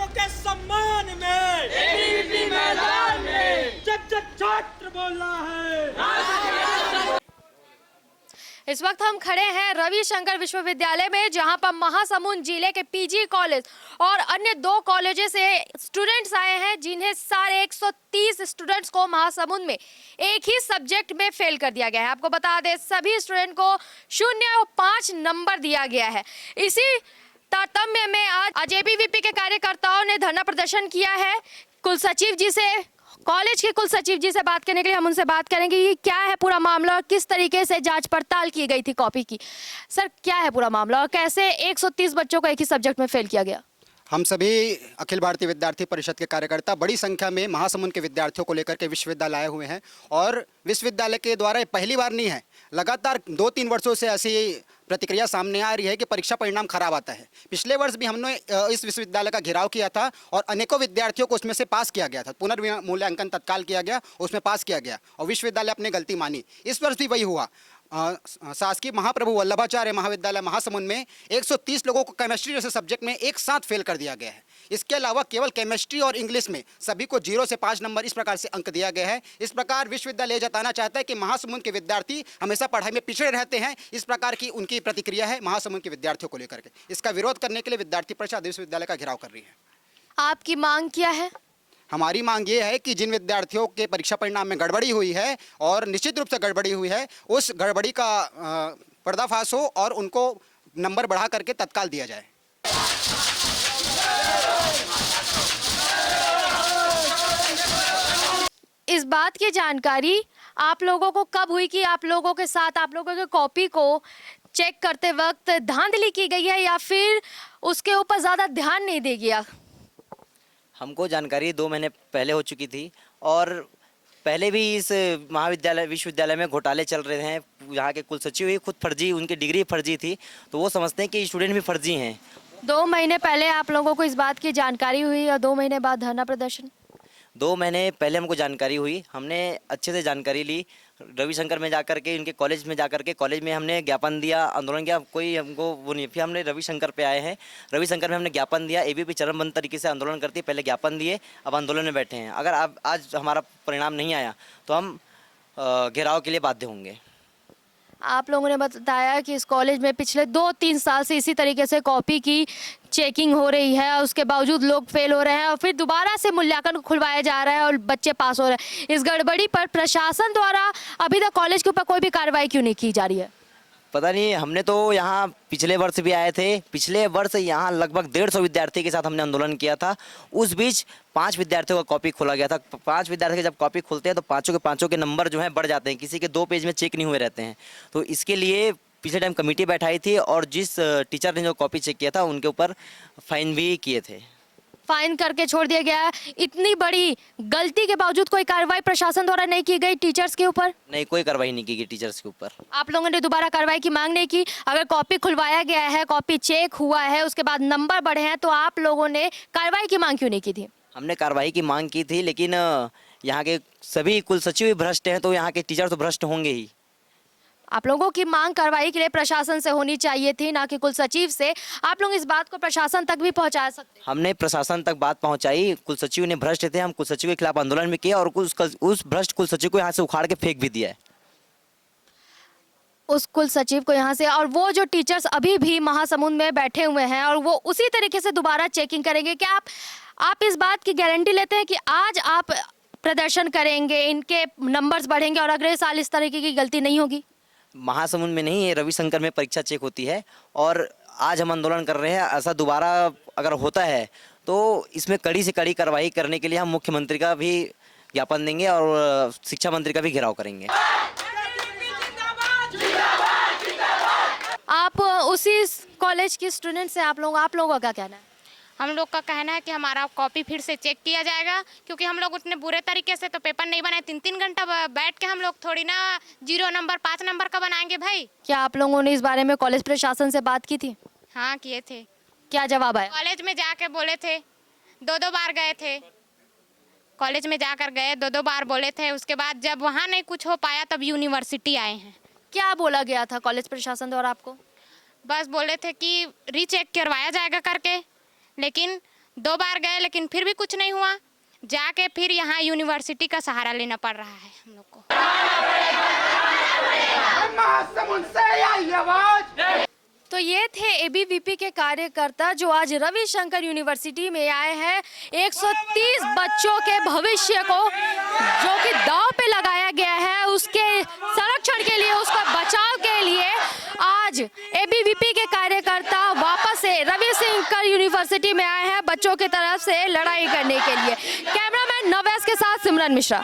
विद्यार्थियों के सम्मान में एबीवीपी मैदान में जब जब छात्र बोल रहा है। इस वक्त हम खड़े हैं रविशंकर विश्वविद्यालय में, जहां पर महासमुंद जिले के पीजी कॉलेज और अन्य 2 कॉलेजों से स्टूडेंट्स आए हैं, जिन्हें सारे 130 स्टूडेंट्स को महासमुंद में एक ही सब्जेक्ट में फेल कर दिया गया है। आपको बता दें, सभी स्टूडेंट को 0 और 5 नंबर दिया गया है। इसी तारतम्य में आज एबीवीपी के कार्यकर्ताओं ने धरना प्रदर्शन किया है। कुल सचिव जी से, कॉलेज के कुल सचिव जी से बात करने के लिए हम उनसे बात करेंगे कि क्या है पूरा मामला और किस तरीके से जांच पड़ताल की गई थी कॉपी की। सर, क्या है पूरा मामला और कैसे 130 बच्चों को एक ही सब्जेक्ट में फेल किया गया? हम सभी अखिल भारतीय विद्यार्थी परिषद के कार्यकर्ता बड़ी संख्या में महासमुंद के विद्यार्थियों को लेकर के विश्वविद्यालय आए हुए हैं और विश्वविद्यालय के द्वारा ये पहली बार नहीं है, लगातार 2-3 वर्षों से ऐसी प्रतिक्रिया सामने आ रही है कि परीक्षा परिणाम खराब आता है। पिछले वर्ष भी हमने इस विश्वविद्यालय का घेराव किया था और अनेकों विद्यार्थियों को उसमें से पास किया गया था। पुनर्मूल्यांकन तत्काल किया गया, उसमें पास किया गया और विश्वविद्यालय अपनी गलती मानी। इस वर्ष भी वही हुआ। शासकीय महाप्रभु वल्लभाचार्य महाविद्यालय महासमुंद में 130 लोगों को केमिस्ट्री जैसे सब्जेक्ट में एक साथ फेल कर दिया गया है। इसके अलावा केवल केमिस्ट्री और इंग्लिश में सभी को 0 से 5 नंबर इस प्रकार से अंक दिया गया है। इस प्रकार विश्वविद्यालय जताना चाहता है कि महासमुंद के विद्यार्थी हमेशा पढ़ाई में पिछड़े रहते हैं। इस प्रकार की उनकी प्रतिक्रिया है महासमुंद के विद्यार्थियों को लेकर के। इसका विरोध करने के लिए विद्यार्थी परिषद विश्वविद्यालय का घेराव कर रही है। आपकी मांग क्या है? हमारी मांग ये है कि जिन विद्यार्थियों के परीक्षा परिणाम में गड़बड़ी हुई है और निश्चित रूप से गड़बड़ी हुई है, उस गड़बड़ी का पर्दाफाश हो और उनको नंबर बढ़ा करके तत्काल दिया जाए। इस बात की जानकारी आप लोगों को कब हुई कि आप लोगों के साथ आप लोगों की कॉपी को चेक करते वक्त धांधली की गई है या फिर उसके ऊपर ज़्यादा ध्यान नहीं दिया गया? हमको जानकारी 2 महीने पहले हो चुकी थी और पहले भी इस विश्वविद्यालय में घोटाले चल रहे हैं। यहाँ के कुल सचिव ही खुद फर्जी, उनकी डिग्री फर्जी थी, तो वो समझते हैं कि स्टूडेंट भी फर्जी हैं। 2 महीने पहले आप लोगों को इस बात की जानकारी हुई और 2 महीने बाद धरना प्रदर्शन? 2 महीने पहले हमको जानकारी हुई, हमने अच्छे से जानकारी ली। रविशंकर में जाकर के, इनके कॉलेज में जाकर के, कॉलेज में हमने ज्ञापन दिया, आंदोलन किया, कोई हमको वो नहीं। फिर हमने रविशंकर पे आए हैं, रविशंकर में हमने ज्ञापन दिया। एबीवीपी चरणबद्ध तरीके से आंदोलन करती है, पहले ज्ञापन दिए, अब आंदोलन में बैठे हैं। अगर अब आज हमारा परिणाम नहीं आया तो हम घेराव के लिए बाध्य होंगे। आप लोगों ने बताया कि इस कॉलेज में पिछले 2-3 साल से इसी तरीके से कॉपी की चेकिंग हो रही है और उसके बावजूद लोग फेल हो रहे हैं और फिर दोबारा से मूल्यांकन खुलवाया जा रहा है और बच्चे पास हो रहे हैं। इस गड़बड़ी पर प्रशासन द्वारा अभी तक कॉलेज के ऊपर कोई भी कार्रवाई क्यों नहीं की जा रही है? पता नहीं, हमने तो यहाँ पिछले वर्ष भी आए थे। पिछले वर्ष यहाँ लगभग 150 विद्यार्थी के साथ हमने आंदोलन किया था। उस बीच 5 विद्यार्थियों का कॉपी खोला गया था। 5 विद्यार्थी के जब कॉपी खोलते हैं तो पाँचों के नंबर जो हैं बढ़ जाते हैं, किसी के 2 पेज में चेक नहीं हुए रहते हैं। तो इसके लिए पिछले टाइम कमेटी बैठाई थी और जिस टीचर ने जो कॉपी चेक किया था उनके ऊपर फाइन भी किए थे। फाइन करके छोड़ दिया गया। इतनी बड़ी गलती के बावजूद कोई कार्रवाई प्रशासन द्वारा नहीं की गई टीचर्स के ऊपर? नहीं, कोई कार्रवाई नहीं की गई टीचर्स के ऊपर। आप लोगों ने दोबारा कार्रवाई की मांग नहीं की? अगर कॉपी खुलवाया गया है, कॉपी चेक हुआ है, उसके बाद नंबर बढ़े हैं, तो आप लोगों ने कार्रवाई की मांग क्यों नहीं की थी? हमने कार्रवाई की मांग की थी, लेकिन यहाँ के सभी कुल सचिव भी भ्रष्ट हैं, तो यहाँ के टीचर तो भ्रष्ट होंगे ही। आप लोगों की मांग कार्रवाई के लिए प्रशासन से होनी चाहिए थी, ना कि कुल सचिव से। आप लोग इस बात को प्रशासन तक भी पहुंचा सकते हैं। हमने प्रशासन तक बात पहुंचाई, कुल सचिव ने भ्रष्ट थे, हम कुल सचिव के खिलाफ आंदोलन भी किया और उस भ्रष्ट कुल सचिव को यहाँ से उखाड़ के फेंक भी दिया है। उस कुल सचिव को यहाँ से, और वो जो टीचर्स अभी भी महासमुंद में बैठे हुए हैं और वो उसी तरीके से दोबारा चेकिंग करेंगे। क्या आप इस बात की गारंटी लेते हैं कि आज आप प्रदर्शन करेंगे, इनके नंबर्स बढ़ेंगे और अगले साल इस तरीके की गलती नहीं होगी? महासमुंद में नहीं, ये रविशंकर में परीक्षा चेक होती है और आज हम आंदोलन कर रहे हैं। ऐसा दोबारा अगर होता है तो इसमें कड़ी से कड़ी कार्रवाई करने के लिए हम मुख्यमंत्री का भी ज्ञापन देंगे और शिक्षा मंत्री का भी घेराव करेंगे। आप उसी कॉलेज के स्टूडेंट से, आप लोगों का क्या कहना है? हम लोग का कहना है कि हमारा कॉपी फिर से चेक किया जाएगा, क्योंकि हम लोग उतने बुरे तरीके से तो पेपर नहीं बनाए। 3-3 घंटा बैठ के हम लोग थोड़ी ना 0 नंबर 5 नंबर का बनाएंगे भाई। क्या आप लोगों ने इस बारे में कॉलेज प्रशासन से बात की थी? हाँ, किए थे। क्या जवाब आया? कॉलेज में जाके बोले थे, 2-2 बार गए थे कॉलेज में, जाकर गए 2-2 बार बोले थे। उसके बाद जब वहाँ नहीं कुछ हो पाया तब यूनिवर्सिटी आए हैं। क्या बोला गया था कॉलेज प्रशासन द्वारा आपको? बस बोले थे कि रीचेक करवाया जाएगा करके, लेकिन 2 बार गए लेकिन फिर भी कुछ नहीं हुआ। जाके फिर यहाँ यूनिवर्सिटी का सहारा लेना पड़ रहा है हम लोग को। तो ये थे एबीवीपी के कार्यकर्ता जो आज रविशंकर यूनिवर्सिटी में आए हैं 130 बच्चों के भविष्य को जो कि दांव पे लगाया गया है, उसके संरक्षण के लिए, उसका बचाव के लिए आज एबीवीपी के कार्यकर्ता वापस से रविशंकर यूनिवर्सिटी में आए हैं बच्चों की तरफ से लड़ाई करने के लिए। कैमरामैन नवेश के साथ सिमरन मिश्रा।